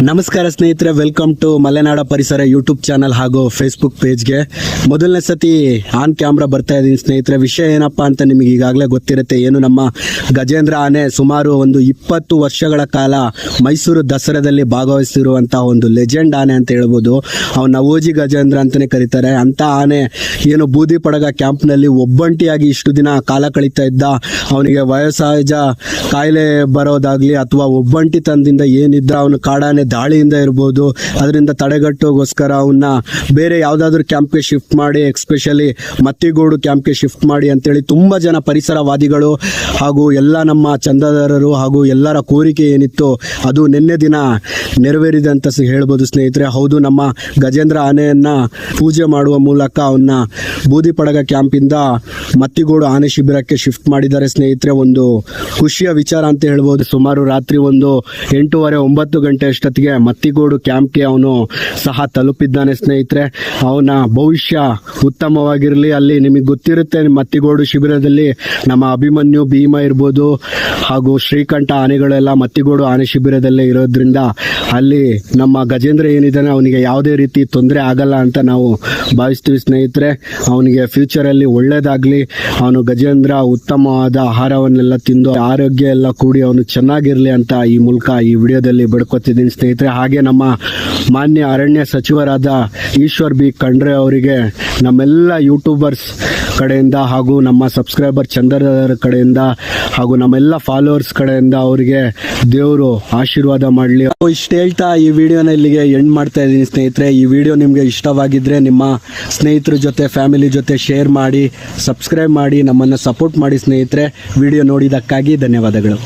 ನಮಸ್ಕಾರ ಸ್ನೇಹಿತರೆ, welcome to ಮಲೆನಾಡ ಪರಿಸರ ಯೂಟ್ಯೂಬ್ ಚಾನಲ್ ಹಾಗೂ ಫೇಸ್ಬುಕ್ ಪೇಜ್ಗೆ ಮೊದಲನೇ ಸತಿ ಆನ್ ಕ್ಯಾಮ್ರಾ ಬರ್ತಾ ಇದ್ದೀನಿ ಸ್ನೇಹಿತರೆ. ವಿಷಯ ಏನಪ್ಪಾ ಅಂತ ನಿಮಗೆ ಈಗಾಗಲೇ ಗೊತ್ತಿರುತ್ತೆ. ಏನು, ನಮ್ಮ ಗಜೇಂದ್ರ ಆನೆ ಸುಮಾರು ಒಂದು 20 ವರ್ಷಗಳ ಕಾಲ ಮೈಸೂರು ದಸರಾದಲ್ಲಿ ಭಾಗವಹಿಸಿರುವಂತಹ ಒಂದು ಲೆಜೆಂಡ್ ಆನೆ ಅಂತ ಹೇಳ್ಬೋದು. ಅವನ ಓಜಿ ಗಜೇಂದ್ರ ಅಂತಾನೆ ಕರೀತಾರೆ. ಅಂತ ಆನೆ ಏನು ಬೂದಿ ಪಡಗ ಕ್ಯಾಂಪ್ನಲ್ಲಿ ಒಬ್ಬಂಟಿಯಾಗಿ ಇಷ್ಟು ದಿನ ಕಾಲ ಕಳೀತಾ ಇದ್ದ. ಅವನಿಗೆ ವಯೋಸಹಜ ಕಾಯಿಲೆ ಬರೋದಾಗ್ಲಿ ಅಥವಾ ಒಬ್ಬಂಟಿತನದಿಂದ ಏನಿದ್ದ ಅವನು ಕಾಡಾನೆ ದಾಳಿಯಿಂದ ಇರ್ಬೋದು, ಅದರಿಂದ ತಡೆಗಟ್ಟೋಗೋಸ್ಕರ ಅವನ್ನ ಬೇರೆ ಯಾವುದಾದ್ರೂ ಕ್ಯಾಂಪ್ಗೆ ಶಿಫ್ಟ್ ಮಾಡಿ, ಎಕ್ಸ್ಪೆಷಲಿ ಮತ್ತಿಗೋಡು ಕ್ಯಾಂಪ್ಗೆ ಶಿಫ್ಟ್ ಮಾಡಿ ಅಂತೇಳಿ ತುಂಬ ಜನ ಪರಿಸರವಾದಿಗಳು ಹಾಗೂ ಎಲ್ಲ ನಮ್ಮ ಚಂದಾದಾರರು ಹಾಗೂ ಎಲ್ಲರ ಕೋರಿಕೆ ಏನಿತ್ತು ಅದು ನಿನ್ನೆ ದಿನ ನೆರವೇರಿದೆ ಅಂತ ಹೇಳ್ಬೋದು ಸ್ನೇಹಿತರೆ. ಹೌದು, ನಮ್ಮ ಗಜೇಂದ್ರ ಆನೆಯನ್ನ ಪೂಜೆ ಮಾಡುವ ಮೂಲಕ ಅವನ್ನ ಬೂದಿ ಪಡಗ ಕ್ಯಾಂಪಿಂದ ಮತ್ತಿಗೋಡು ಆನೆ ಶಿಬಿರಕ್ಕೆ ಶಿಫ್ಟ್ ಮಾಡಿದ್ದಾರೆ ಸ್ನೇಹಿತರೆ. ಒಂದು ಖುಷಿಯ ವಿಚಾರ ಅಂತ ಹೇಳ್ಬೋದು. ಸುಮಾರು ರಾತ್ರಿ ಒಂದು 8:30-9 ಗಂಟೆ ಅಷ್ಟೊತ್ತಿಗೆ ಮತ್ತಿಗೋಡು ಕ್ಯಾಂಪ್ಗೆ ಅವನು ಸಹ ತಲುಪಿದ್ದಾನೆ ಸ್ನೇಹಿತರೆ. ಅವನ ಭವಿಷ್ಯ ಉತ್ತಮವಾಗಿರಲಿ. ಅಲ್ಲಿ ನಿಮಗೆ ಗೊತ್ತಿರುತ್ತೆ, ಮತ್ತಿಗೋಡು ಶಿಬಿರದಲ್ಲಿ ನಮ್ಮ ಅಭಿಮನ್ಯು, ಭೀಮ ಇರ್ಬೋದು ಹಾಗೂ ಶ್ರೀಕಂಠ ಆನೆಗಳೆಲ್ಲ ಮತ್ತಿಗೋಡು ಆನೆ ಶಿಬಿರದಲ್ಲೇ ಇರೋದ್ರಿಂದ ಅಲ್ಲಿ ನಮ್ಮ ಗಜೇಂದ್ರ ಏನಿದ್ದಾನೆ ಅವನಿಗೆ ಯಾವುದೇ ರೀತಿ ತೊಂದರೆ ಆಗಲ್ಲ ಅಂತ ನಾವು ಭಾವಿಸ್ತೀವಿ ಸ್ನೇಹಿತರೆ. ಅವನಿಗೆ ಫ್ಯೂಚರಲ್ಲಿ ಒಳ್ಳೇದಾಗ್ಲಿ, ಅವನು ಗಜೇಂದ್ರ ಉತ್ತಮವಾದ ಆಹಾರವನ್ನೆಲ್ಲ ತಿಂದು ಆರೋಗ್ಯ ಎಲ್ಲ ಕೂಡಿ ಅವನು ಚೆನ್ನಾಗಿರ್ಲಿ ಅಂತ ಈ ಮೂಲಕ ಈ ವಿಡಿಯೋದಲ್ಲಿ ಬೇಡ್ಕೊತಿದ್ದೀನಿ ಸ್ನೇಹಿತರೆ. ಹಾಗೆ ನಮ್ಮ ಮಾನ್ಯ ಅರಣ್ಯ ಸಚಿವರಾದ ಈಶ್ವರ್ ಬಿ ಖಂಡ್ರೆ ಅವರಿಗೆ ನಮ್ಮೆಲ್ಲ ಯೂಟ್ಯೂಬರ್ಸ್ ಕಡೆಯಿಂದ ಹಾಗೂ ನಮ್ಮ ಸಬ್ಸ್ಕ್ರೈಬರ್ ಚಂದದಾರರ ಕಡೆಯಿಂದ ಹಾಗೂ ನಮ್ಮೆಲ್ಲ ಫಾಲೋವರ್ಸ್ ಕಡೆಯಿಂದ ಅವರಿಗೆ ದೇವರು ಆಶೀರ್ವಾದ ಮಾಡಲಿ. ಇಷ್ಟು ಹೇಳ್ತಾ ಈ ವಿಡಿಯೋನ ಇಲ್ಲಿಗೆ ಎಂಡ್ ಮಾಡ್ತಾ ಇದ್ದೀನಿ ಸ್ನೇಹಿತರೆ. ಈ ವಿಡಿಯೋ ನಿಮಗೆ ಇಷ್ಟವಾಗಿದ್ರೆ ನಿಮ್ಮ ಸ್ನೇಹಿತರ ಜೊತೆ, ಫ್ಯಾಮಿಲಿ ಜೊತೆ ಶೇರ್ ಮಾಡಿ, ಸಬ್ಸ್ಕ್ರೈಬ್ ಮಾಡಿ, ನಮ್ಮನ್ನು ಸಪೋರ್ಟ್ ಮಾಡಿ ಸ್ನೇಹಿತರೆ. ವಿಡಿಯೋ ನೋಡಿದ್ದಕ್ಕಾಗಿ ಧನ್ಯವಾದಗಳು.